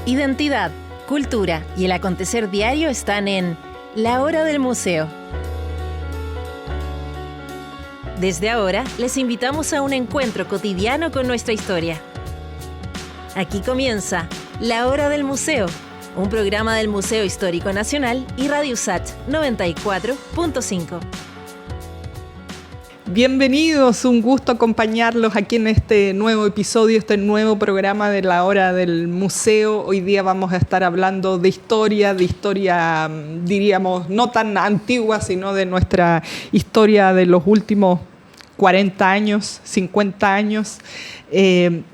Identidad, cultura y el acontecer diario están en La Hora del Museo. Desde ahora, les invitamos a un encuentro cotidiano con nuestra historia. Aquí comienza La Hora del Museo, un programa del Museo Histórico Nacional y Radio USACH 94.5. Bienvenidos, un gusto acompañarlos aquí en este nuevo episodio, este nuevo programa de La Hora del Museo. Hoy día vamos a estar hablando de historia, diríamos, no tan antigua, sino de nuestra historia de los últimos 40 años, 50 años.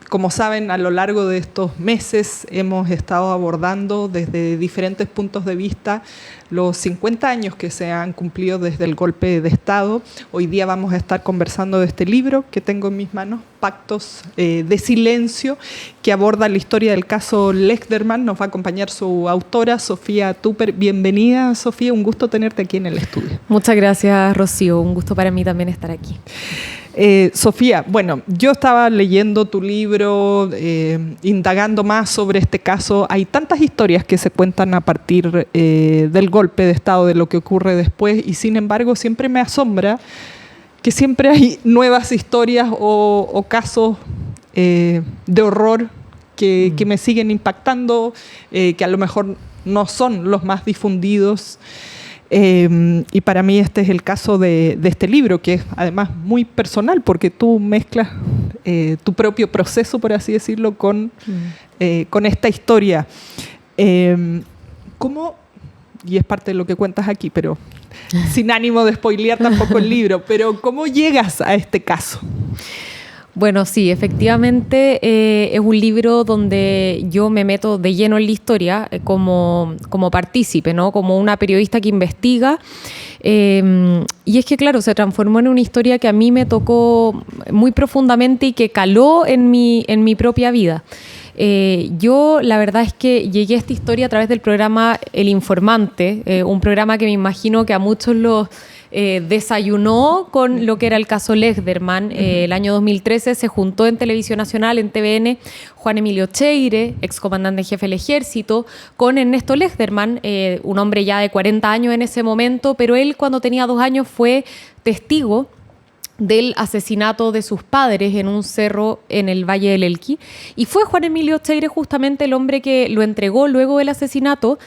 Como saben, a lo largo de estos meses hemos estado abordando desde diferentes puntos de vista los 50 años que se han cumplido desde el golpe de Estado. Hoy día vamos a estar conversando de este libro que tengo en mis manos, Pactos de Silencio, que aborda la historia del caso Lechterman. Nos va a acompañar su autora, Sofía Tupper. Bienvenida, Sofía, un gusto tenerte aquí en el estudio. Muchas gracias, Rocío. Un gusto para mí también estar aquí. Sofía, bueno, yo estaba leyendo tu libro, indagando más sobre este caso. Hay tantas historias que se cuentan a partir del golpe de Estado, de lo que ocurre después, y sin embargo siempre me asombra que siempre hay nuevas historias o casos de horror que me siguen impactando, que a lo mejor no son los más difundidos. Y para mí este es el caso de este libro, que es además muy personal, porque tú mezclas tu propio proceso, por así decirlo, con esta historia. ¿Cómo? Y es parte de lo que cuentas aquí, pero sin ánimo de spoilear tampoco el libro, pero ¿cómo llegas a este caso? Bueno, sí, efectivamente es un libro donde yo me meto de lleno en la historia como partícipe, ¿no? Como una periodista que investiga. Y es que, claro, se transformó en una historia que a mí me tocó muy profundamente y que caló en mi propia vida. Yo la verdad es que llegué a esta historia a través del programa El Informante, un programa que me imagino que a muchos los desayunó con lo que era el caso Lechterman. El año 2013 se juntó en Televisión Nacional, en TVN, Juan Emilio Cheire, excomandante en jefe del ejército, con Ernesto Lechterman, un hombre ya de 40 años en ese momento, pero él cuando tenía 2 años fue testigo del asesinato de sus padres en un cerro en el Valle del Elqui. Y fue Juan Emilio Cheire justamente el hombre que lo entregó luego del asesinato,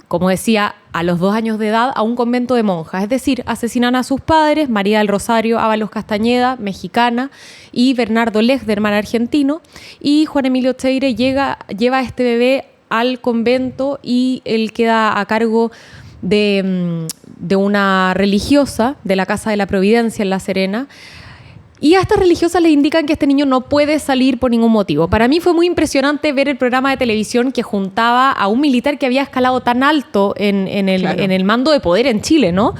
como decía, a los 2 años de edad, a un convento de monjas. Es decir, asesinan a sus padres, María del Rosario Ábalos Castañeda, mexicana, y Bernardo Lechterman, argentino. Y Juan Emilio Cheire lleva a este bebé al convento y él queda a cargo de una religiosa de la Casa de la Providencia en La Serena. Y a estas religiosas les indican que este niño no puede salir por ningún motivo. Para mí fue muy impresionante ver el programa de televisión que juntaba a un militar que había escalado tan alto en el mando de poder en Chile, ¿no?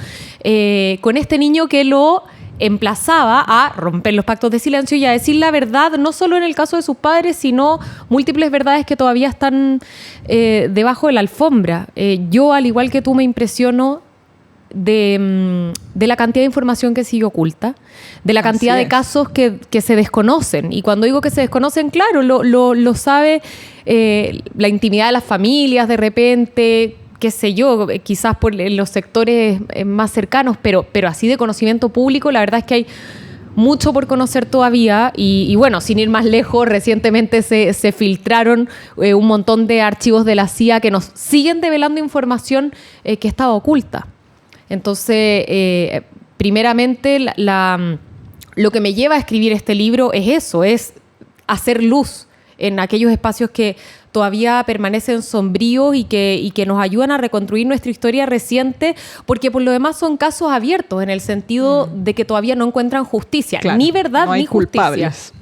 Con este niño que lo emplazaba a romper los pactos de silencio y a decir la verdad, no solo en el caso de sus padres, sino múltiples verdades que todavía están debajo de la alfombra. Yo, al igual que tú, me impresiono de la cantidad de información que sigue oculta, de la cantidad de casos que se desconocen. Y cuando digo que se desconocen, claro, lo sabe la intimidad de las familias de repente, qué sé yo, quizás por los sectores más cercanos, pero así de conocimiento público, la verdad es que hay mucho por conocer todavía. Y bueno, sin ir más lejos, recientemente se filtraron un montón de archivos de la CIA que nos siguen develando información que estaba oculta. Entonces, primeramente, lo que me lleva a escribir este libro es eso, es hacer luz en aquellos espacios que todavía permanecen sombríos y que nos ayudan a reconstruir nuestra historia reciente, porque por lo demás son casos abiertos en el sentido de que todavía no encuentran justicia, claro, ni verdad no hay ni justicia. Culpables.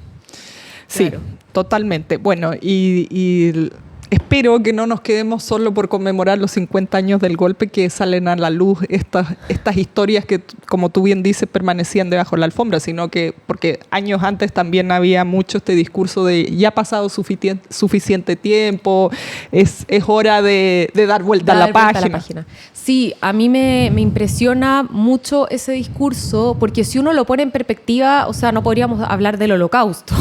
Sí, claro. Totalmente. Bueno, y espero que no nos quedemos solo por conmemorar los 50 años del golpe, que salen a la luz estas historias que, como tú bien dices, permanecían debajo de la alfombra, sino que porque años antes también había mucho este discurso de ya ha pasado suficiente tiempo, es hora de dar vuelta a la página. Sí, a mí me impresiona mucho ese discurso, porque si uno lo pone en perspectiva, o sea, no podríamos hablar del Holocausto.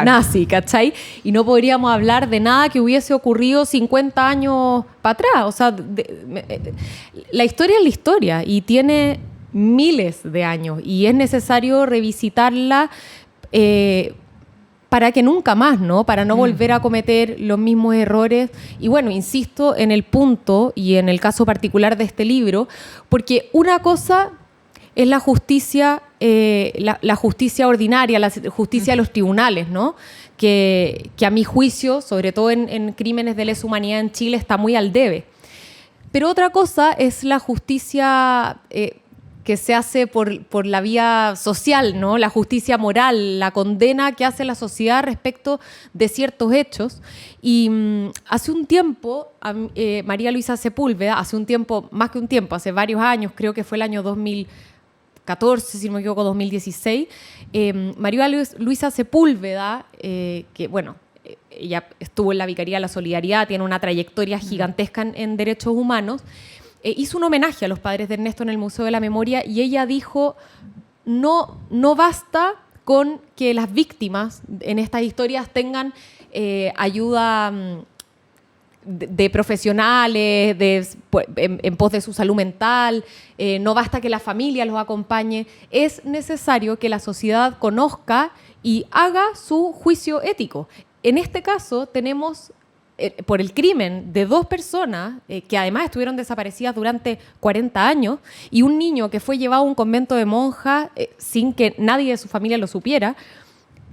nazi, ¿cachai? Y no podríamos hablar de nada que hubiese ocurrido 50 años para atrás. O sea, la historia es la historia y tiene miles de años y es necesario revisitarla para que nunca más, ¿no? Para no volver a cometer los mismos errores. Y bueno, insisto en el punto y en el caso particular de este libro, porque una cosa es la justicia, la justicia ordinaria, la justicia de los tribunales, ¿no? Que a mi juicio, sobre todo en crímenes de lesa humanidad en Chile, está muy al debe. Pero otra cosa es la justicia que se hace por la vía social, ¿no? La justicia moral, la condena que hace la sociedad respecto de ciertos hechos. Y hace un tiempo, María Luisa Sepúlveda, hace un tiempo, más que un tiempo, hace varios años, creo que fue el año 2014, si no me equivoco, 2016, María Luisa Sepúlveda, que bueno, ella estuvo en la Vicaría de la Solidaridad, tiene una trayectoria gigantesca en derechos humanos, hizo un homenaje a los padres de Ernesto en el Museo de la Memoria y ella dijo, no basta con que las víctimas en estas historias tengan ayuda de profesionales en pos de su salud mental, no basta que la familia los acompañe, es necesario que la sociedad conozca y haga su juicio ético. En este caso tenemos por el crimen de 2 personas que además estuvieron desaparecidas durante 40 años y un niño que fue llevado a un convento de monjas sin que nadie de su familia lo supiera.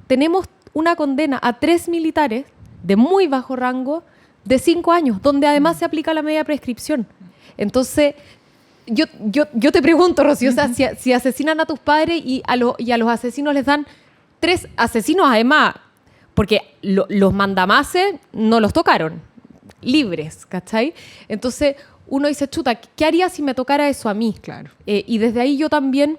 Tenemos una condena a 3 militares de muy bajo rango de 5 años, donde además se aplica la media prescripción. Entonces, yo te pregunto, Rocío, o sea, si asesinan a tus padres y a los asesinos les dan 3 asesinos además, porque los mandamases no los tocaron, libres, ¿cachai? Entonces uno dice, chuta, ¿qué haría si me tocara eso a mí? Claro. Y desde ahí yo también,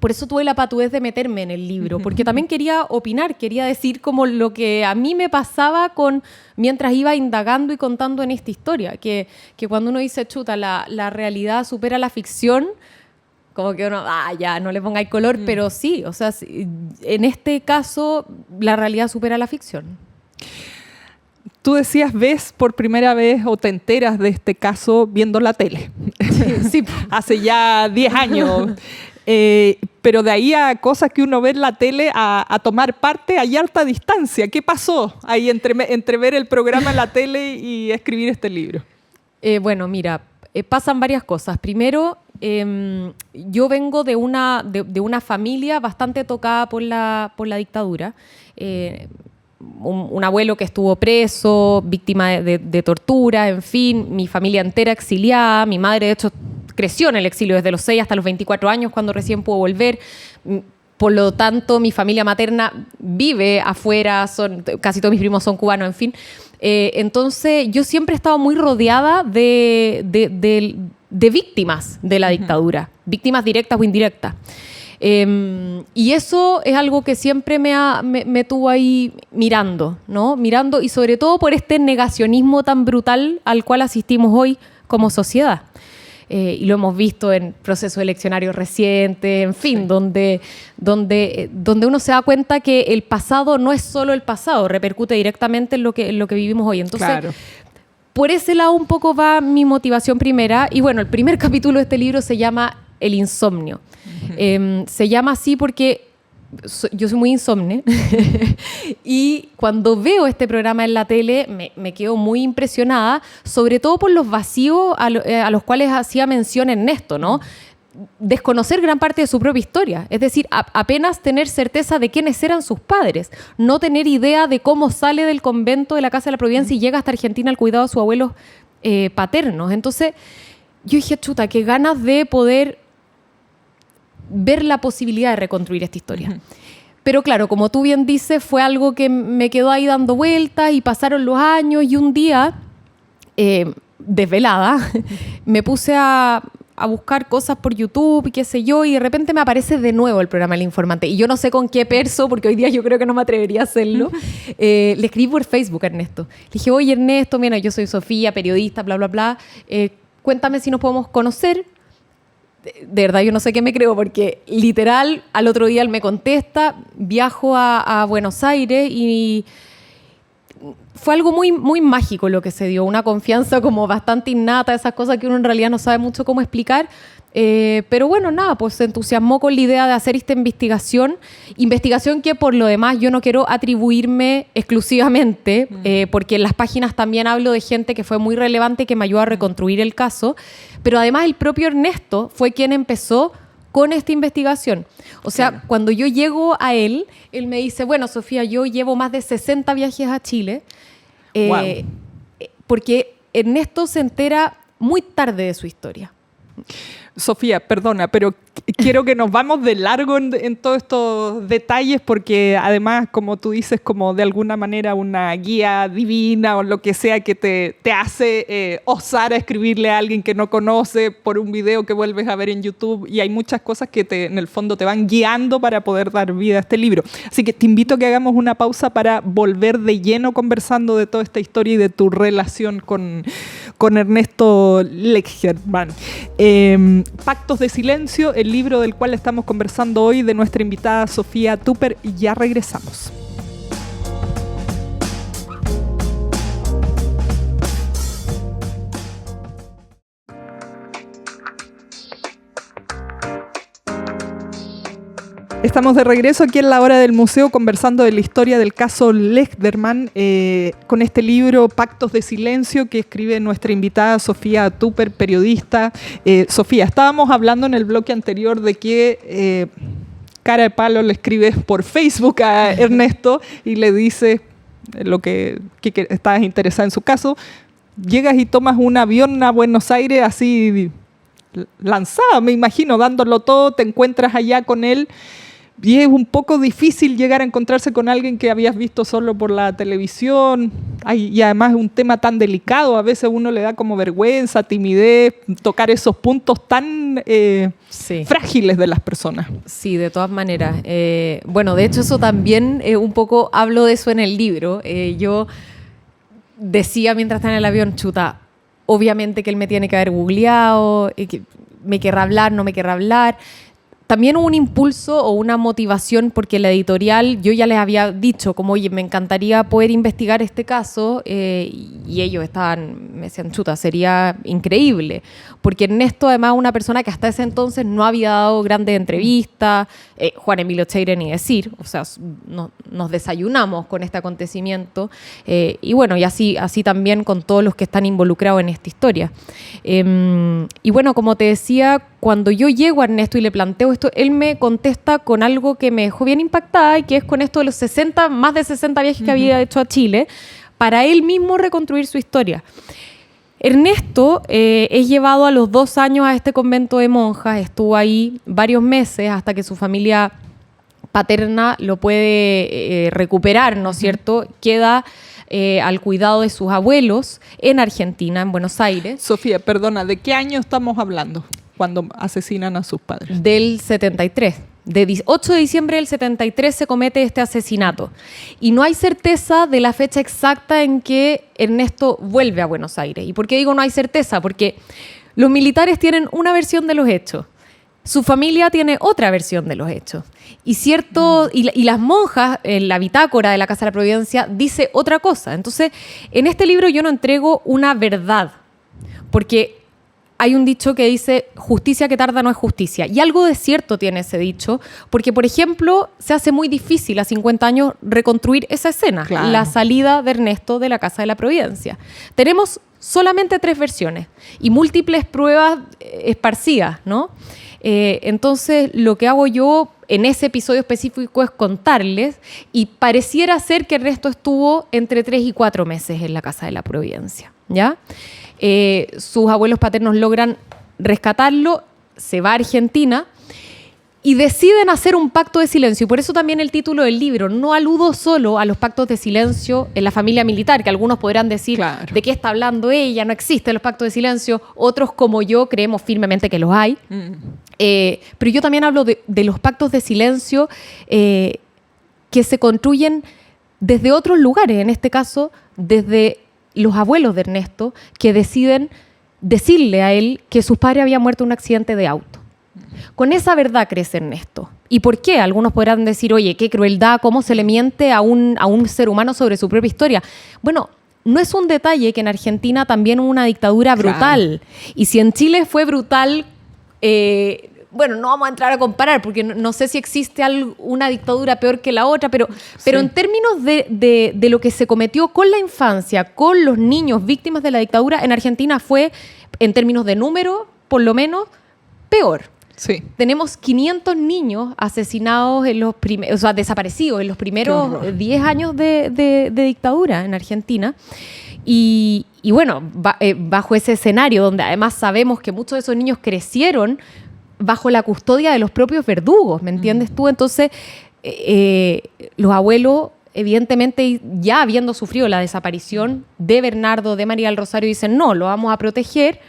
por eso tuve la patudez de meterme en el libro, porque también quería opinar, quería decir como lo que a mí me pasaba mientras iba indagando y contando en esta historia, que cuando uno dice, chuta, la realidad supera la ficción, como que uno, ya, no le pongáis color, pero sí, o sea, en este caso la realidad supera la ficción. Tú decías, ves por primera vez o te enteras de este caso viendo la tele. Sí. Hace ya 10 años. Pero de ahí a cosas que uno ve en la tele, a tomar parte, hay harta distancia. ¿Qué pasó ahí entre ver el programa en la tele y escribir este libro? Bueno, mira, pasan varias cosas. Primero, yo vengo de una familia bastante tocada por la dictadura. Un abuelo que estuvo preso, víctima de tortura, en fin, mi familia entera exiliada. Mi madre, de hecho, creció en el exilio desde los 6 hasta los 24 años, cuando recién pudo volver. Por lo tanto, mi familia materna vive afuera, casi todos mis primos son cubanos, en fin. Entonces, yo siempre he estado muy rodeada de víctimas de la dictadura, víctimas directas o indirectas. Y eso es algo que siempre me tuvo ahí mirando, ¿no? Mirando, y sobre todo por este negacionismo tan brutal al cual asistimos hoy como sociedad. Y lo hemos visto en procesos eleccionarios recientes, en fin, sí. donde uno se da cuenta que el pasado no es solo el pasado, repercute directamente en lo que vivimos hoy. Entonces, claro, por ese lado un poco va mi motivación primera. Y bueno, el primer capítulo de este libro se llama El insomnio. Se llama así porque yo soy muy insomne y cuando veo este programa en la tele me quedo muy impresionada, sobre todo por los vacíos a los cuales hacía mención Ernesto, ¿no? Desconocer gran parte de su propia historia, es decir, apenas tener certeza de quiénes eran sus padres, no tener idea de cómo sale del convento de la Casa de la Providencia y llega hasta Argentina al cuidado de sus abuelos paternos. Entonces yo dije, chuta, qué ganas de poder ver la posibilidad de reconstruir esta historia. Pero claro, como tú bien dices, fue algo que me quedó ahí dando vueltas y pasaron los años y un día, desvelada, me puse a buscar cosas por YouTube y qué sé yo, y de repente me aparece de nuevo el programa El Informante. Y yo no sé con qué perso, porque hoy día yo creo que no me atrevería a hacerlo. Le escribí por Facebook a Ernesto. Le dije, oye Ernesto, mira, yo soy Sofía, periodista, bla, bla, bla. Cuéntame si nos podemos conocer. de verdad yo no sé qué me creo, porque literal al otro día él me contesta, viajo a Buenos Aires y fue algo muy, muy mágico lo que se dio, una confianza como bastante innata, esas cosas que uno en realidad no sabe mucho cómo explicar. Pero bueno, nada, pues se entusiasmó con la idea de hacer esta investigación que por lo demás yo no quiero atribuirme exclusivamente, porque en las páginas también hablo de gente que fue muy relevante, que me ayudó a reconstruir el caso, pero además el propio Ernesto fue quien empezó con esta investigación. O sea, claro, cuando yo llego a él me dice, bueno, Sofía, yo llevo más de 60 viajes a Chile, wow, porque Ernesto se entera muy tarde de su historia. Sofía, perdona, pero quiero que nos vamos de largo en todos estos detalles porque además, como tú dices, como de alguna manera una guía divina o lo que sea que te hace osar a escribirle a alguien que no conoce por un video que vuelves a ver en YouTube, y hay muchas cosas que en el fondo te van guiando para poder dar vida a este libro. Así que te invito a que hagamos una pausa para volver de lleno conversando de toda esta historia y de tu relación con Ernesto Lechterman. Pactos de Silencio, el libro del cual estamos conversando hoy, de nuestra invitada Sofía Tupper, y ya regresamos. Estamos de regreso aquí en la hora del museo conversando de la historia del caso Lechterman con este libro Pactos de Silencio que escribe nuestra invitada Sofía Tupper, periodista. Sofía, estábamos hablando en el bloque anterior de que cara de palo le escribes por Facebook a Ernesto y le dices lo que estabas interesada en su caso. Llegas y tomas un avión a Buenos Aires así lanzada, me imagino, dándolo todo, te encuentras allá con él. Y es un poco difícil llegar a encontrarse con alguien que habías visto solo por la televisión. Y además es un tema tan delicado. A veces uno le da como vergüenza, timidez, tocar esos puntos tan sí, frágiles de las personas. Sí, de todas maneras. Bueno, de hecho eso también un poco hablo de eso en el libro. Yo decía mientras estaba en el avión, chuta, obviamente que él me tiene que haber googleado, que me querrá hablar, no me querrá hablar. También hubo un impulso o una motivación porque la editorial, yo ya les había dicho como, oye, me encantaría poder investigar este caso y ellos me decían, chuta, sería increíble. Porque Ernesto, además, una persona que hasta ese entonces no había dado grandes entrevistas, Juan Emilio Cheire ni decir, o sea, nos desayunamos con este acontecimiento y bueno, y así también con todos los que están involucrados en esta historia. Y bueno, como te decía, cuando yo llego a Ernesto y le planteo esto, él me contesta con algo que me dejó bien impactada y que es con esto de los más de 60 viajes que había hecho a Chile para él mismo reconstruir su historia. Ernesto es llevado a los 2 años a este convento de monjas, estuvo ahí varios meses hasta que su familia paterna lo puede recuperar, ¿no es cierto? Queda al cuidado de sus abuelos en Argentina, en Buenos Aires. Sofía, perdona, ¿de qué año estamos hablando cuando asesinan a sus padres? Del 73. De 8 de diciembre del 73 se comete este asesinato. Y no hay certeza de la fecha exacta en que Ernesto vuelve a Buenos Aires. ¿Y por qué digo no hay certeza? Porque los militares tienen una versión de los hechos. Su familia tiene otra versión de los hechos. Y las monjas, en la bitácora de la Casa de la Providencia, dice otra cosa. Entonces, en este libro yo no entrego una verdad. Porque hay un dicho que dice, justicia que tarda no es justicia. Y algo de cierto tiene ese dicho, porque, por ejemplo, se hace muy difícil a 50 años reconstruir esa escena, claro, la salida de Ernesto de la Casa de la Providencia. Tenemos solamente 3 versiones y múltiples pruebas esparcidas, ¿no? Entonces, lo que hago yo en ese episodio específico es contarles, y pareciera ser que Ernesto estuvo entre 3 y 4 meses en la Casa de la Providencia, ¿ya? Sus abuelos paternos logran rescatarlo, se va a Argentina y deciden hacer un pacto de silencio. Y por eso también el título del libro. No aludo solo a los pactos de silencio en la familia militar, que algunos podrán decir, claro, ¿de qué está hablando ella? No existen los pactos de silencio. Otros, como yo, creemos firmemente que los hay. Pero yo también hablo de los pactos de silencio que se construyen desde otros lugares. En este caso, desde los abuelos de Ernesto, que deciden decirle a él que sus padres habían muerto en un accidente de auto. Con esa verdad crece Ernesto. ¿Y por qué? Algunos podrán decir, oye, qué crueldad, cómo se le miente a un ser humano sobre su propia historia. Bueno, no es un detalle que en Argentina también hubo una dictadura brutal. Claro. Y si en Chile fue brutal, bueno, no vamos a entrar a comparar, porque no sé si existe una dictadura peor que la otra, pero en términos de lo que se cometió con la infancia, con los niños víctimas de la dictadura, en Argentina fue, en términos de número, por lo menos, peor. Sí. Tenemos 500 niños asesinados desaparecidos en los primeros 10 años de dictadura en Argentina. Y bueno, bajo ese escenario, donde además sabemos que muchos de esos niños crecieron bajo la custodia de los propios verdugos, ¿me entiendes tú? Entonces, los abuelos, evidentemente, ya habiendo sufrido la desaparición de Bernardo, de María del Rosario, dicen, no, lo vamos a proteger,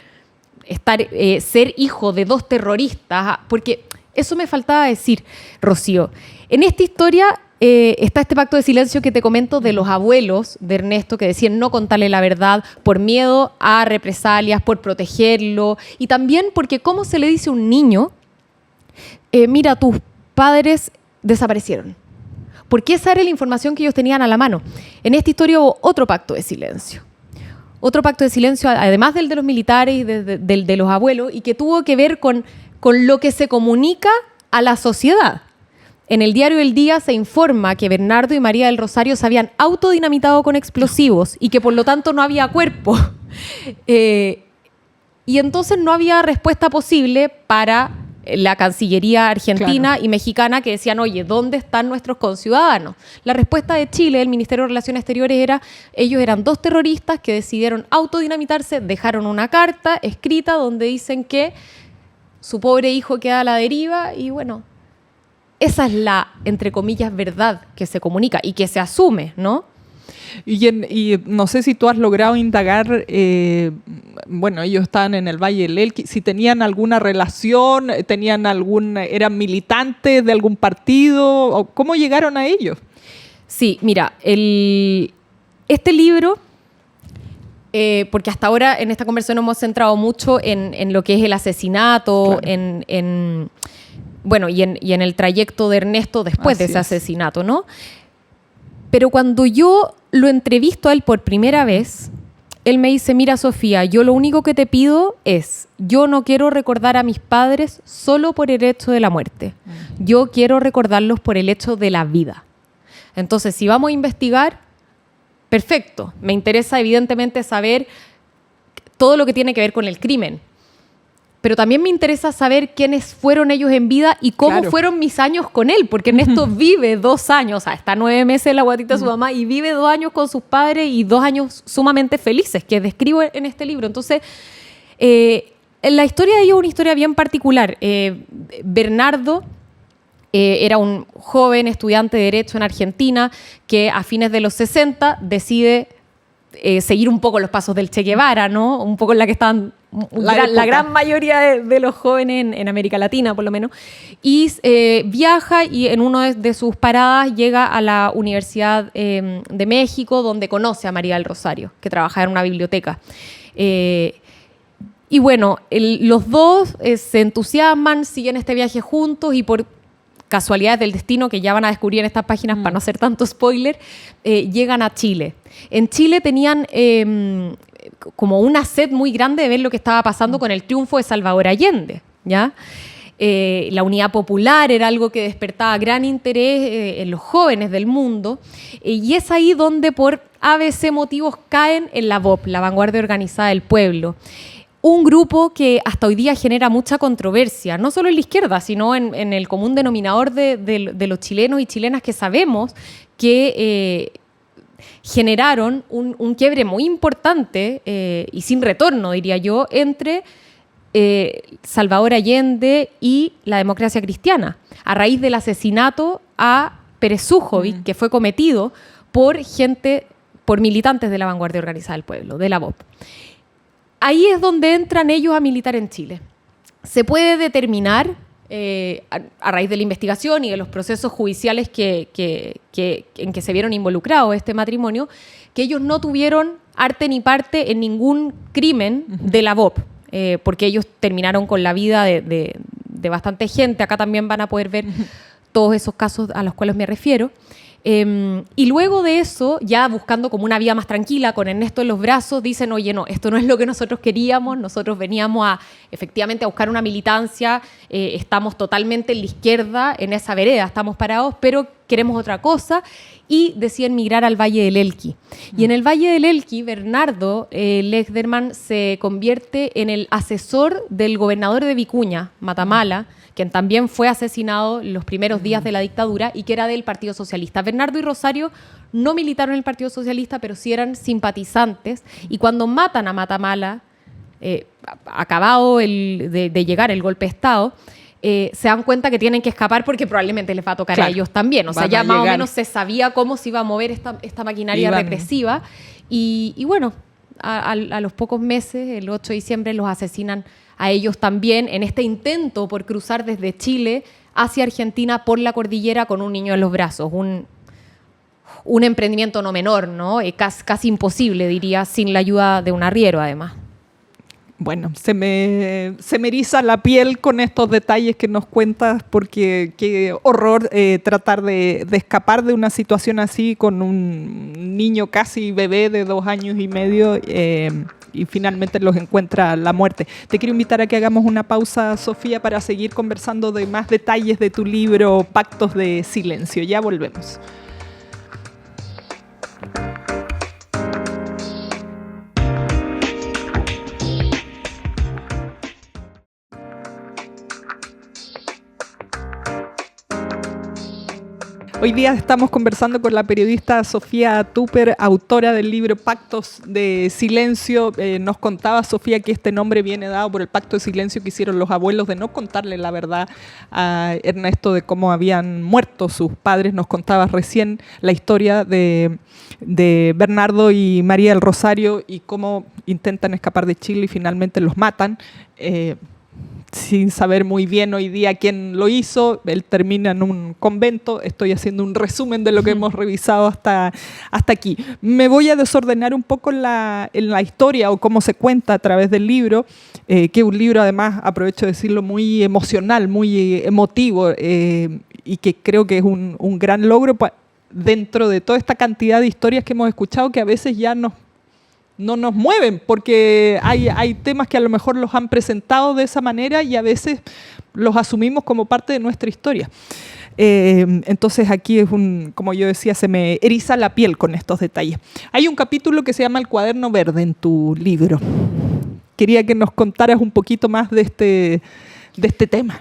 ser hijo de 2 terroristas, porque eso me faltaba decir, Rocío. En esta historia está este pacto de silencio que te comento de los abuelos de Ernesto, que decían no contarle la verdad por miedo a represalias, por protegerlo, y también porque cómo se le dice a un niño, mira, tus padres desaparecieron. Porque esa era la información que ellos tenían a la mano. En esta historia hubo otro pacto de silencio. Otro pacto de silencio, además del de los militares y del de los abuelos, y que tuvo que ver con lo que se comunica a la sociedad. En el diario El Día se informa que Bernardo y María del Rosario se habían autodinamitado con explosivos y que por lo tanto no había cuerpo. Y entonces no había respuesta posible para la Cancillería argentina y mexicana, que decían, oye, ¿dónde están nuestros conciudadanos? La respuesta de Chile, el Ministerio de Relaciones Exteriores, era, ellos eran 2 terroristas que decidieron autodinamitarse, dejaron una carta escrita donde dicen que su pobre hijo queda a la deriva y bueno, esa es la, entre comillas, verdad que se comunica y que se asume, ¿no? Y no sé si tú has logrado indagar, bueno, ellos estaban en el Valle del Elqui, si tenían alguna relación, eran militantes de algún partido, o ¿cómo llegaron a ellos? Sí, mira, este libro, porque hasta ahora en esta conversación nos hemos centrado mucho en lo que es el asesinato, claro. Bueno, y en el trayecto de Ernesto después de ese asesinato, ¿no? Pero cuando yo lo entrevisto a él por primera vez, él me dice, mira, Sofía, yo lo único que te pido es, yo no quiero recordar a mis padres solo por el hecho de la muerte. Yo quiero recordarlos por el hecho de la vida. Entonces, si vamos a investigar, perfecto. Me interesa, evidentemente, saber todo lo que tiene que ver con el crimen. Pero también me interesa saber quiénes fueron ellos en vida y cómo fueron mis años con él, porque Ernesto vive 2 años, o sea, está 9 meses en la guatita de su mamá y vive 2 años con sus padres y 2 años sumamente felices, que describo en este libro. Entonces, la historia de ellos es una historia bien particular. Bernardo era un joven estudiante de Derecho en Argentina que a fines de los 60 decide seguir un poco los pasos del Che Guevara, ¿no? Un poco en la que estaban la gran mayoría de los jóvenes en América Latina, por lo menos. Y viaja y en una de sus paradas llega a la Universidad de México, donde conoce a María del Rosario, que trabajaba en una biblioteca. Y bueno, los dos se entusiasman, siguen este viaje juntos y por casualidades del destino, que ya van a descubrir en estas páginas para no hacer tanto spoiler, llegan a Chile. En Chile tenían como una sed muy grande de ver lo que estaba pasando con el triunfo de Salvador Allende, ¿ya? La unidad popular era algo que despertaba gran interés en los jóvenes del mundo, y es ahí donde por ABC motivos caen en la VOP, la Vanguardia Organizada del Pueblo. Un grupo que hasta hoy día genera mucha controversia, no solo en la izquierda, sino en el común denominador de los chilenos y chilenas, que sabemos que generaron un quiebre muy importante y sin retorno, diría yo, entre Salvador Allende y la democracia cristiana, a raíz del asesinato a Pérez Zújovic, que fue cometido por militantes de la Vanguardia Organizada del Pueblo, de la VOP. Ahí es donde entran ellos a militar en Chile. Se puede determinar, a raíz de la investigación y de los procesos judiciales en que se vieron involucrados este matrimonio, que ellos no tuvieron arte ni parte en ningún crimen de la VOP, porque ellos terminaron con la vida de de bastante gente. Acá también van a poder ver todos esos casos a los cuales me refiero. Y luego de eso, ya buscando como una vida más tranquila, con Ernesto en los brazos, dicen, oye, no, esto no es lo que nosotros queríamos, nosotros veníamos efectivamente a buscar una militancia, estamos totalmente en la izquierda, en esa vereda, estamos parados, pero queremos otra cosa, y deciden migrar al Valle del Elqui. Y en el Valle del Elqui, Bernardo Lechderman se convierte en el asesor del gobernador de Vicuña, Matamala, quien también fue asesinado en los primeros días de la dictadura y que era del Partido Socialista. Bernardo y Rosario no militaron en el Partido Socialista, pero sí eran simpatizantes. Y cuando matan a Matamala, acabado de llegar el golpe de Estado, se dan cuenta que tienen que escapar porque probablemente les va a tocar a ellos también. O sea, ya más o menos se sabía cómo se iba a mover esta maquinaria represiva. Y bueno, a los pocos meses, el 8 de diciembre, los asesinan a ellos también en este intento por cruzar desde Chile hacia Argentina por la cordillera con un niño en los brazos. Un emprendimiento no menor, ¿no? Casi imposible, diría, sin la ayuda de un arriero, además. Bueno, se me eriza la piel con estos detalles que nos cuentas, porque qué horror tratar de escapar de una situación así con un niño casi bebé de 2 años y medio y finalmente los encuentra la muerte. Te quiero invitar a que hagamos una pausa, Sofía, para seguir conversando de más detalles de tu libro Pactos de Silencio. Ya volvemos. Hoy día estamos conversando con la periodista Sofía Tupper, autora del libro Pactos de Silencio. Nos contaba, Sofía, que este nombre viene dado por el pacto de silencio que hicieron los abuelos de no contarle la verdad a Ernesto de cómo habían muerto sus padres. Nos contabas recién la historia de Bernardo y María del Rosario y cómo intentan escapar de Chile y finalmente los matan. Sin saber muy bien hoy día quién lo hizo. Él termina en un convento. Estoy haciendo un resumen de lo que hemos revisado hasta aquí. Me voy a desordenar un poco en la historia o cómo se cuenta a través del libro, que es un libro, además, aprovecho de decirlo, muy emocional, muy emotivo, y que creo que es un gran logro dentro de toda esta cantidad de historias que hemos escuchado, que a veces ya no nos mueven, porque hay temas que a lo mejor los han presentado de esa manera y a veces los asumimos como parte de nuestra historia. Entonces aquí como yo decía, se me eriza la piel con estos detalles. Hay un capítulo que se llama El Cuaderno Verde en tu libro. Quería que nos contaras un poquito más de este tema.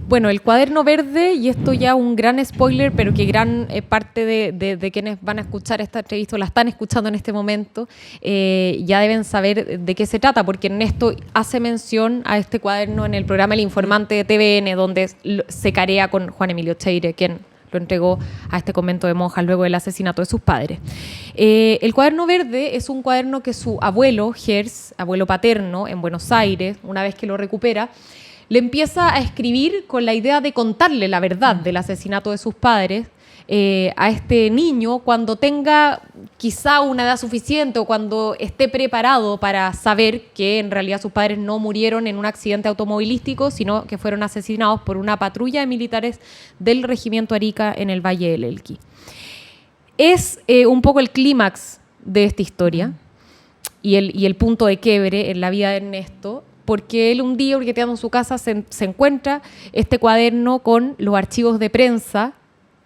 Bueno, el Cuaderno Verde, y esto ya un gran spoiler, pero que gran parte de quienes van a escuchar esta entrevista o la están escuchando en este momento, ya deben saber de qué se trata, porque Ernesto hace mención a este cuaderno en el programa El Informante de TVN, donde se carea con Juan Emilio Cheire, quien lo entregó a este convento de monjas luego del asesinato de sus padres. El Cuaderno Verde es un cuaderno que su abuelo, Gers, abuelo paterno, en Buenos Aires, una vez que lo recupera, le empieza a escribir con la idea de contarle la verdad del asesinato de sus padres a este niño cuando tenga quizá una edad suficiente o cuando esté preparado para saber que en realidad sus padres no murieron en un accidente automovilístico, sino que fueron asesinados por una patrulla de militares del regimiento Arica en el Valle del Elqui. Es un poco el clímax de esta historia y el punto de quiebre en la vida de Ernesto, porque él un día, hurgueteando en su casa, se encuentra este cuaderno con los archivos de prensa,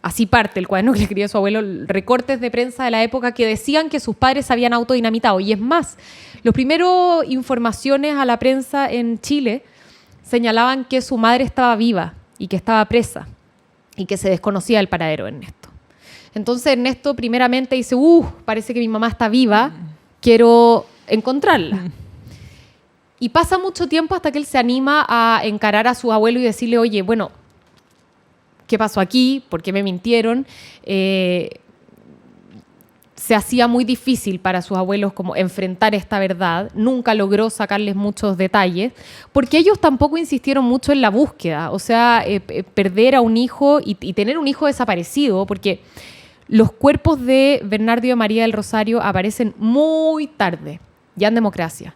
así parte el cuaderno que le escribió su abuelo, recortes de prensa de la época que decían que sus padres se habían autodinamitado. Y es más, los primeros informaciones a la prensa en Chile señalaban que su madre estaba viva y que estaba presa y que se desconocía el paradero de Ernesto. Entonces Ernesto primeramente dice, parece que mi mamá está viva, quiero encontrarla. Y pasa mucho tiempo hasta que él se anima a encarar a su abuelo y decirle, oye, bueno, ¿qué pasó aquí? ¿Por qué me mintieron? Se hacía muy difícil para sus abuelos como enfrentar esta verdad. Nunca logró sacarles muchos detalles, porque ellos tampoco insistieron mucho en la búsqueda. O sea, perder a un hijo y tener un hijo desaparecido, porque los cuerpos de Bernardo y de María del Rosario aparecen muy tarde, ya en democracia.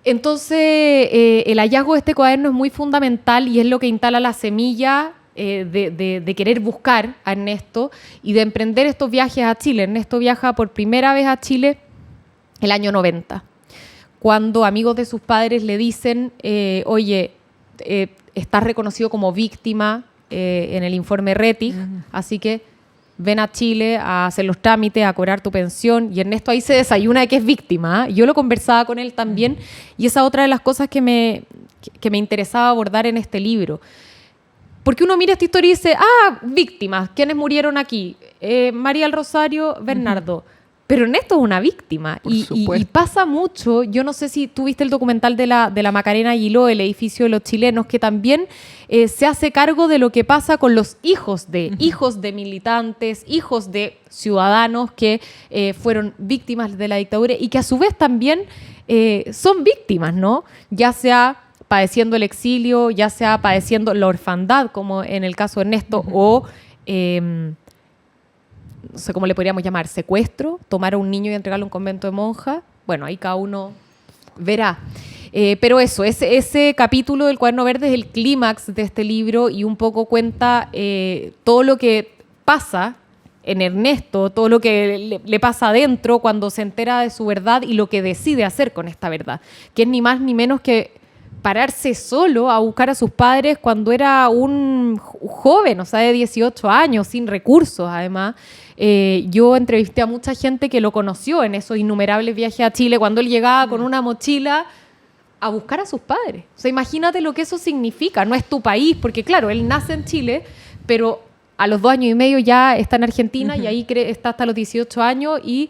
Entonces, el hallazgo de este cuaderno es muy fundamental y es lo que instala la semilla de querer buscar a Ernesto y de emprender estos viajes a Chile. Ernesto viaja por primera vez a Chile el año 90, cuando amigos de sus padres le dicen, oye, estás reconocido como víctima en el informe Rettig, así que ven a Chile a hacer los trámites, a cobrar tu pensión, y Ernesto ahí se desayuna de que es víctima. Yo lo conversaba con él también, y esa es otra de las cosas que me interesaba abordar en este libro. Porque uno mira esta historia y dice, víctimas, ¿quiénes murieron aquí? María del Rosario, Bernardo. Pero Ernesto es una víctima y pasa mucho. Yo no sé si tú viste el documental de la Macarena Aguiló, El edificio de los chilenos, que también se hace cargo de lo que pasa con los hijos de militantes, hijos de ciudadanos que fueron víctimas de la dictadura y que a su vez también son víctimas, ¿no? Ya sea padeciendo el exilio, ya sea padeciendo la orfandad, como en el caso de Ernesto, o no sé cómo le podríamos llamar, secuestro, tomar a un niño y entregarlo a un convento de monjas. Bueno, ahí cada uno verá. Pero eso, ese capítulo del Cuaderno Verde es el clímax de este libro y un poco cuenta todo lo que pasa en Ernesto, todo lo que le pasa adentro cuando se entera de su verdad y lo que decide hacer con esta verdad, que es ni más ni menos que pararse solo a buscar a sus padres cuando era un joven, o sea, de 18 años, sin recursos además. Yo entrevisté a mucha gente que lo conoció en esos innumerables viajes a Chile, cuando él llegaba con una mochila a buscar a sus padres. O sea, imagínate lo que eso significa. No es tu país, porque claro, él nace en Chile, pero a los 2 años y medio ya está en Argentina y ahí está hasta los 18 años y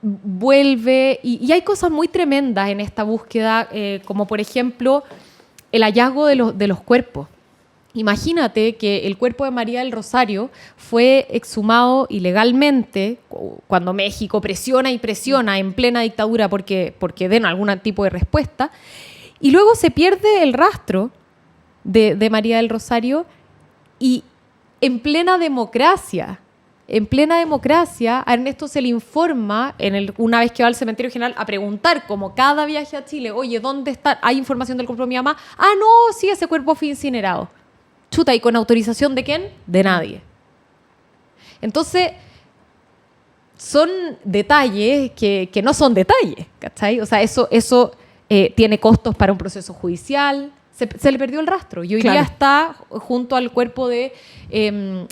vuelve. Y hay cosas muy tremendas en esta búsqueda, como por ejemplo el hallazgo de los cuerpos. Imagínate que el cuerpo de María del Rosario fue exhumado ilegalmente cuando México presiona y presiona en plena dictadura porque den algún tipo de respuesta, y luego se pierde el rastro de María del Rosario y en plena democracia, a Ernesto se le informa, una vez que va al cementerio general a preguntar, como cada viaje a Chile, oye, ¿dónde está? ¿Hay información del cuerpo de mi mamá? No, sí, ese cuerpo fue incinerado. Chuta, ¿y con autorización de quién? De nadie. Entonces, son detalles que no son detalles, ¿cachai? O sea, eso tiene costos para un proceso judicial. Se le perdió el rastro y hoy día está junto al cuerpo de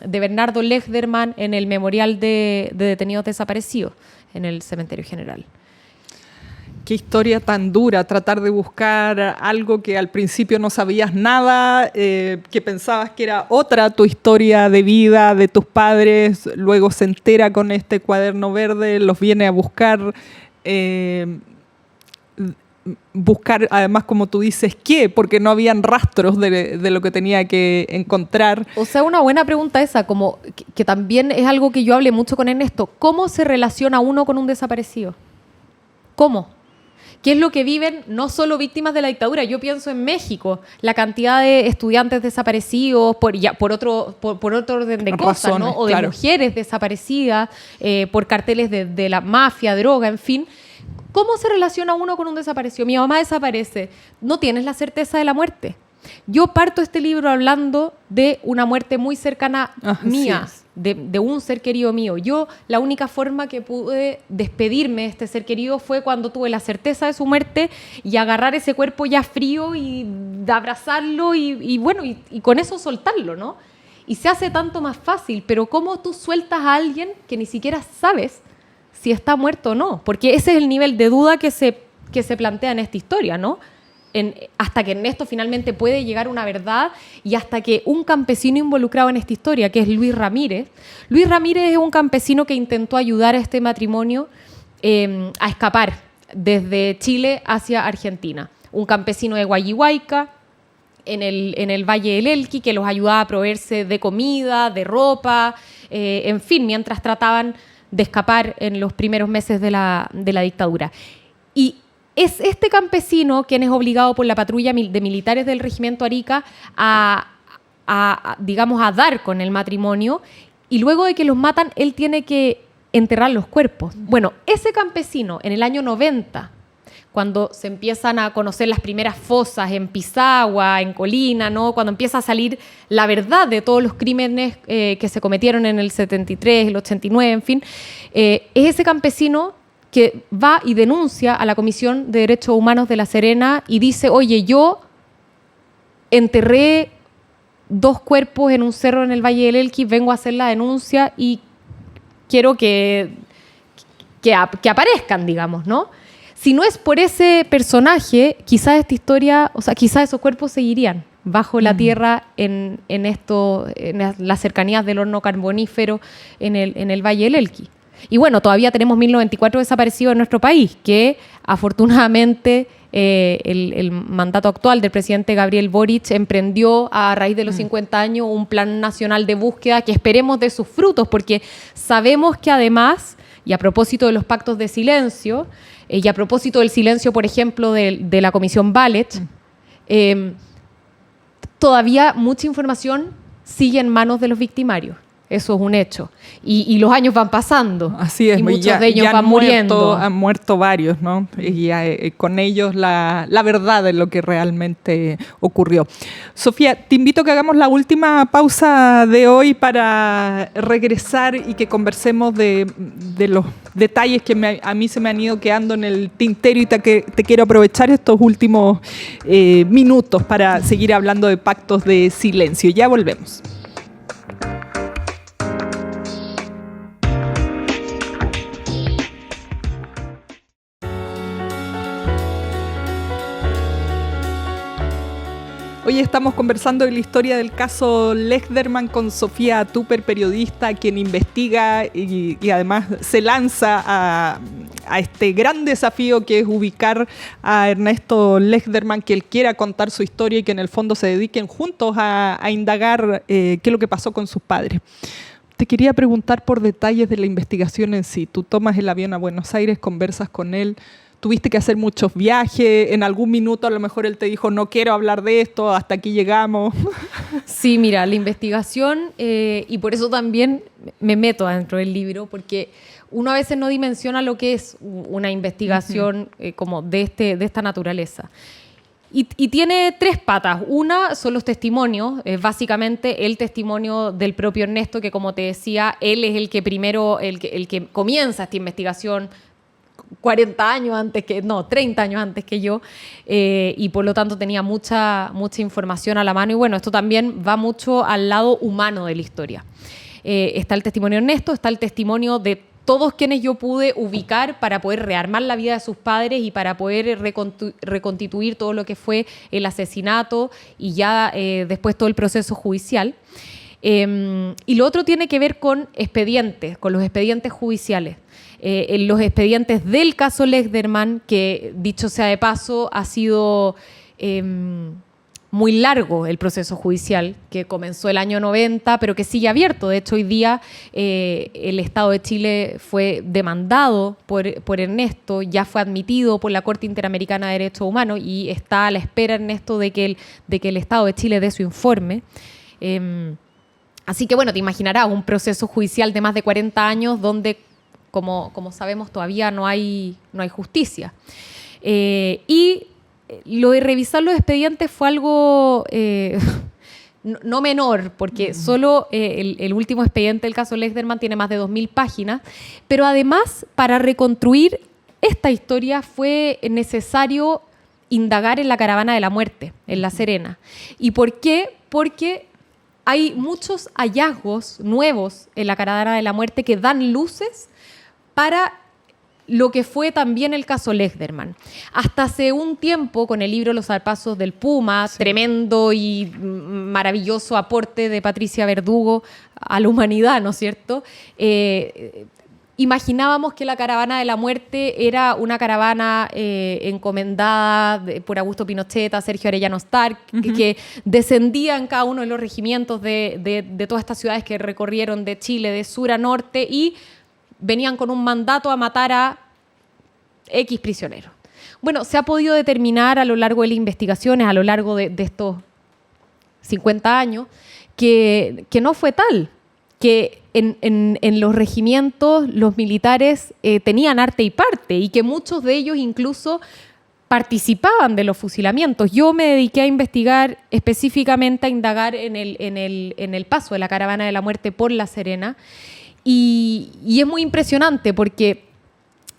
Bernardo Lechderman en el memorial de detenidos desaparecidos en el cementerio general. Qué historia tan dura, tratar de buscar algo que al principio no sabías nada, que pensabas que era otra tu historia de vida, de tus padres, luego se entera con este cuaderno verde, los viene a buscar, además, como tú dices, ¿qué? Porque no habían rastros de lo que tenía que encontrar. O sea, una buena pregunta esa, como que también es algo que yo hablé mucho con Ernesto. ¿Cómo se relaciona uno con un desaparecido? ¿Cómo? ¿Qué es lo que viven no solo víctimas de la dictadura? Yo pienso en México, la cantidad de estudiantes desaparecidos por otro orden de cosas, ¿no? O de mujeres desaparecidas por carteles de la mafia, droga, en fin. ¿Cómo se relaciona uno con un desaparecido? Mi mamá desaparece. No tienes la certeza de la muerte. Yo parto este libro hablando de una muerte muy cercana mía, de un ser querido mío. Yo, la única forma que pude despedirme de este ser querido fue cuando tuve la certeza de su muerte y agarrar ese cuerpo ya frío y abrazarlo y con eso soltarlo, ¿no? Y se hace tanto más fácil, pero ¿cómo tú sueltas a alguien que ni siquiera sabes si está muerto o no? Porque ese es el nivel de duda que se plantea en esta historia, ¿no? Hasta que Ernesto finalmente puede llegar a una verdad y hasta que un campesino involucrado en esta historia, que es Luis Ramírez. Luis Ramírez es un campesino que intentó ayudar a este matrimonio a escapar desde Chile hacia Argentina. Un campesino de Guayihuayca, en el Valle del Elqui, que los ayudaba a proveerse de comida, de ropa, en fin, mientras trataban de escapar en los primeros meses de la dictadura. Y es este campesino quien es obligado por la patrulla de militares del regimiento Arica a dar con el matrimonio, y luego de que los matan, él tiene que enterrar los cuerpos. Bueno, ese campesino en el año 90, cuando se empiezan a conocer las primeras fosas en Pisagua, en Colina, ¿no? Cuando empieza a salir la verdad de todos los crímenes que se cometieron en el 73, el 89, en fin, es ese campesino que va y denuncia a la Comisión de Derechos Humanos de La Serena y dice, oye, yo enterré 2 cuerpos en un cerro en el Valle del Elqui, vengo a hacer la denuncia y quiero que aparezcan, digamos, ¿no? Si no es por ese personaje, quizás esta historia, o sea, quizás esos cuerpos seguirían bajo la tierra en las cercanías del horno carbonífero en el Valle del Elqui. Y bueno, todavía tenemos 1094 desaparecidos en nuestro país, que afortunadamente el mandato actual del presidente Gabriel Boric emprendió a raíz de los 50 años un plan nacional de búsqueda que esperemos dé sus frutos, porque sabemos que además, y a propósito de los pactos de silencio, y a propósito del silencio, por ejemplo, de la Comisión Valech, todavía mucha información sigue en manos de los victimarios. Eso es un hecho. Y los años van pasando. Así es. Y muchos de ellos van muriendo. Han muerto varios, ¿no? Y con ellos la verdad de lo que realmente ocurrió. Sofía, te invito a que hagamos la última pausa de hoy para regresar y que conversemos de los detalles que a mí se me han ido quedando en el tintero y te quiero aprovechar estos últimos minutos para seguir hablando de pactos de silencio. Ya volvemos. Hoy estamos conversando de la historia del caso Lechterman con Sofía Tupper, periodista, quien investiga y además se lanza a este gran desafío que es ubicar a Ernesto Lechterman, que él quiera contar su historia y que en el fondo se dediquen juntos a indagar qué es lo que pasó con sus padres. Te quería preguntar por detalles de la investigación en sí. Tú tomas el avión a Buenos Aires, conversas con él. Tuviste que hacer muchos viajes, en algún minuto a lo mejor él te dijo, no quiero hablar de esto, hasta aquí llegamos. Sí, mira, la investigación, y por eso también me meto dentro del libro, porque uno a veces no dimensiona lo que es una investigación como de esta naturaleza. Y tiene 3 patas. Una son los testimonios, básicamente el testimonio del propio Ernesto, que como te decía, él es el que primero, el que comienza esta investigación 30 años antes que yo, y por lo tanto tenía mucha información a la mano. Y bueno, esto también va mucho al lado humano de la historia. Está el testimonio de Ernesto, está el testimonio de todos quienes yo pude ubicar para poder rearmar la vida de sus padres y para poder reconstituir todo lo que fue el asesinato y ya después todo el proceso judicial. Y lo otro tiene que ver con expedientes, con los expedientes judiciales. En los expedientes del caso Lechterman, que dicho sea de paso, ha sido muy largo el proceso judicial, que comenzó el año 90, pero que sigue abierto. De hecho, hoy día el Estado de Chile fue demandado por Ernesto, ya fue admitido por la Corte Interamericana de Derechos Humanos y está a la espera, Ernesto, de que el Estado de Chile dé su informe. Así que, bueno, te imaginarás un proceso judicial de más de 40 años donde, como sabemos, todavía no hay justicia. Y lo de revisar los expedientes fue algo no menor, porque solo el último expediente del caso Lechterman tiene más de 2.000 páginas, pero además, para reconstruir esta historia fue necesario indagar en la Caravana de la Muerte, en La Serena. ¿Y por qué? Porque hay muchos hallazgos nuevos en la Caravana de la Muerte que dan luces para lo que fue también el caso Lechterman. Hasta hace un tiempo, con el libro Los zarpazos del Puma, sí, tremendo y maravilloso aporte de Patricia Verdugo a la humanidad, ¿no es cierto? Imaginábamos que la Caravana de la Muerte era una caravana encomendada por Augusto Pinochet a Sergio Arellano Stark, que descendía en cada uno de los regimientos de todas estas ciudades que recorrieron de Chile, de sur a norte, y venían con un mandato a matar a X prisioneros. Bueno, se ha podido determinar a lo largo de las investigaciones, a lo largo de estos 50 años, que no fue tal, que en los regimientos los militares tenían arte y parte y que muchos de ellos incluso participaban de los fusilamientos. Yo me dediqué a investigar, específicamente a indagar en el paso de la Caravana de la Muerte por La Serena, y es muy impresionante porque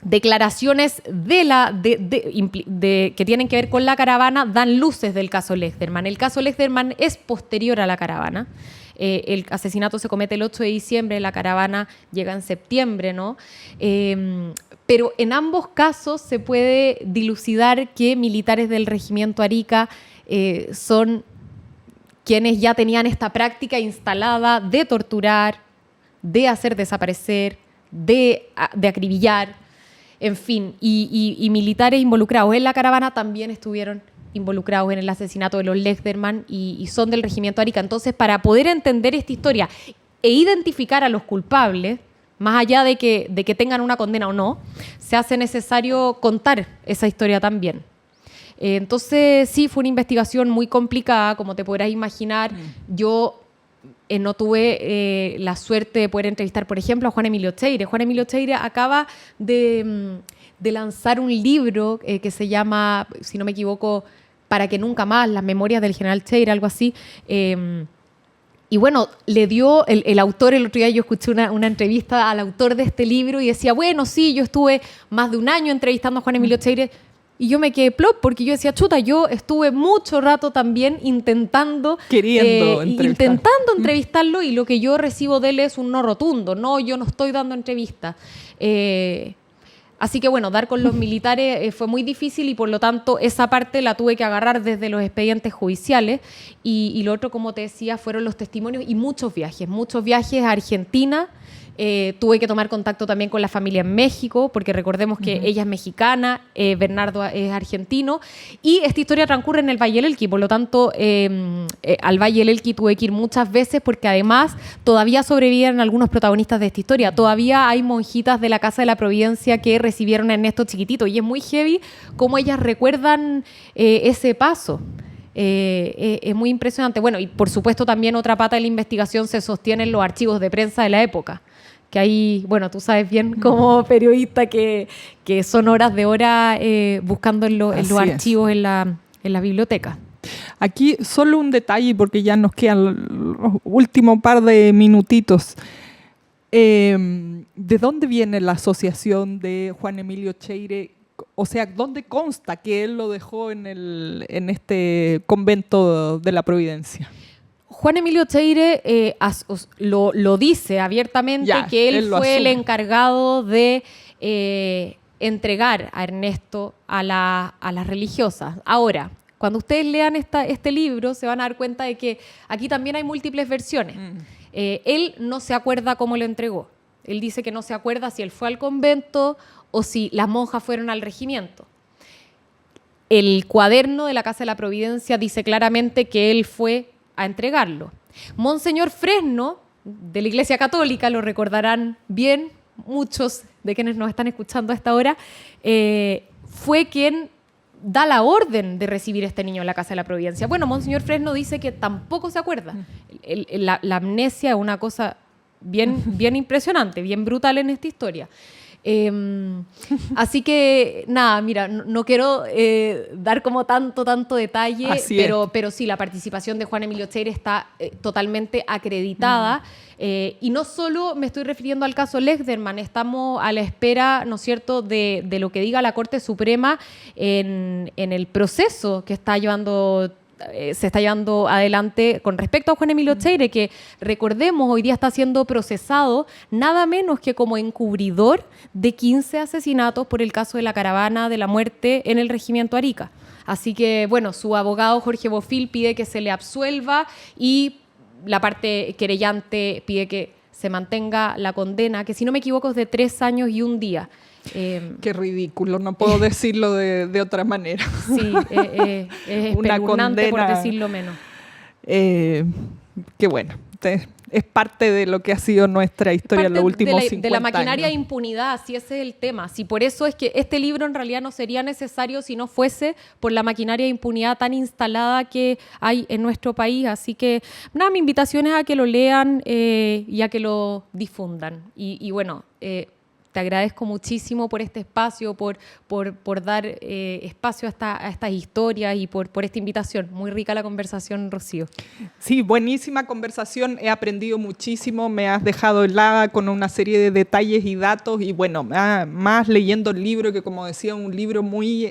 declaraciones que tienen que ver con la caravana dan luces del caso Lechterman. El caso Lechterman es posterior a la caravana. El asesinato se comete el 8 de diciembre, la caravana llega en septiembre, ¿no? Pero en ambos casos se puede dilucidar que militares del regimiento Arica son quienes ya tenían esta práctica instalada de torturar, de hacer desaparecer, de acribillar, en fin, y militares involucrados en la caravana también estuvieron involucrados en el asesinato de los Lechterman y son del regimiento Arica. Entonces, para poder entender esta historia e identificar a los culpables, más allá de que tengan una condena o no, se hace necesario contar esa historia también. Entonces, sí, fue una investigación muy complicada, como te podrás imaginar. Yo no tuve la suerte de poder entrevistar, por ejemplo, a Juan Emilio Cheire. Juan Emilio Cheire acaba de lanzar un libro que se llama, si no me equivoco, Para que nunca más, las memorias del general Cheire, algo así. Y bueno, le dio el autor, el otro día yo escuché una entrevista al autor de este libro y decía, bueno, sí, yo estuve más de un año entrevistando a Juan Emilio Cheire. Y yo me quedé plop porque yo decía, chuta, yo estuve mucho rato también intentando entrevistarlo, y lo que yo recibo de él es un no rotundo. No, yo no estoy dando entrevistas. Así que bueno, dar con los militares fue muy difícil y por lo tanto esa parte la tuve que agarrar desde los expedientes judiciales y lo otro, como te decía, fueron los testimonios y muchos viajes a Argentina. Tuve que tomar contacto también con la familia en México, porque recordemos que ella es mexicana, Bernardo es argentino, y esta historia transcurre en el Valle del Elqui, por lo tanto, al Valle del Elqui tuve que ir muchas veces, porque además todavía sobreviven algunos protagonistas de esta historia. Todavía hay monjitas de la Casa de la Providencia que recibieron a Ernesto chiquitito, y es muy heavy cómo ellas recuerdan ese paso. Es muy impresionante. Bueno, y por supuesto también otra pata de la investigación se sostiene en los archivos de prensa de la época, que ahí, bueno, tú sabes bien como periodista que son horas de hora buscando en los archivos en la biblioteca. Aquí solo un detalle, porque ya nos quedan los últimos par de minutitos. ¿De dónde viene la asociación de Juan Emilio Cheire? O sea, ¿dónde consta que él lo dejó en este convento de la Providencia? Juan Emilio Cheire lo dice abiertamente, que él fue el encargado de entregar a Ernesto a las religiosas. Ahora, cuando ustedes lean este libro, se van a dar cuenta de que aquí también hay múltiples versiones. Él no se acuerda cómo lo entregó. Él dice que no se acuerda si él fue al convento o si las monjas fueron al regimiento. El cuaderno de la Casa de la Providencia dice claramente que él fue a entregarlo. Monseñor Fresno, de la Iglesia Católica, lo recordarán bien muchos de quienes nos están escuchando a esta hora, fue quien da la orden de recibir a este niño en la Casa de la Providencia. Bueno, Monseñor Fresno dice que tampoco se acuerda. La amnesia es una cosa bien impresionante, bien brutal en esta historia. Así que nada, mira, no quiero dar como tanto detalle, pero sí, la participación de Juan Emilio Cheire está totalmente acreditada. Y no solo me estoy refiriendo al caso Lechterman, estamos a la espera, ¿no es cierto?, de lo que diga la Corte Suprema en el proceso que se está llevando adelante con respecto a Juan Emilio Cheire, que recordemos hoy día está siendo procesado nada menos que como encubridor de 15 asesinatos por el caso de la Caravana de la Muerte en el regimiento Arica. Así que, bueno, su abogado Jorge Bofill pide que se le absuelva y la parte querellante pide que se mantenga la condena, que si no me equivoco es de 3 años y 1 día. Qué ridículo, no puedo decirlo de otra manera. Sí, es una condena, por decirlo menos. Qué bueno, es parte de lo que ha sido nuestra historia en los últimos 50 años. De la maquinaria de impunidad, sí, ese es el tema. Sí, por eso es que este libro en realidad no sería necesario si no fuese por la maquinaria de impunidad tan instalada que hay en nuestro país. Así que, nada, mi invitación es a que lo lean y a que lo difundan. Y bueno, Te agradezco muchísimo por este espacio, por dar espacio a estas historias y por esta invitación. Muy rica la conversación, Rocío. Sí, buenísima conversación. He aprendido muchísimo. Me has dejado helada con una serie de detalles y datos. Y bueno, más leyendo el libro, que como decía, un libro muy...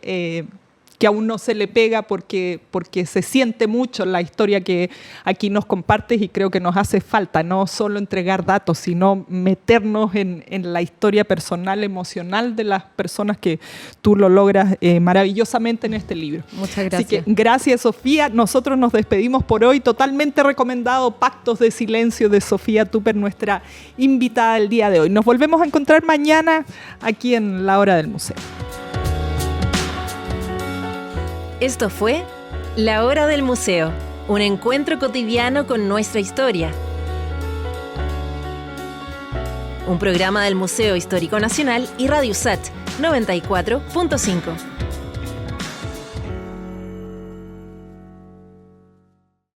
que aún no se le pega porque se siente mucho la historia que aquí nos compartes, y creo que nos hace falta no solo entregar datos, sino meternos en la historia personal, emocional de las personas, que tú lo logras maravillosamente en este libro. Muchas gracias. Así que gracias, Sofía. Nosotros nos despedimos por hoy. Totalmente recomendado Pactos de Silencio de Sofía Tupper, nuestra invitada del día de hoy. Nos volvemos a encontrar mañana aquí en La Hora del Museo. Esto fue La Hora del Museo, un encuentro cotidiano con nuestra historia. Un programa del Museo Histórico Nacional y Radio USACH 94.5.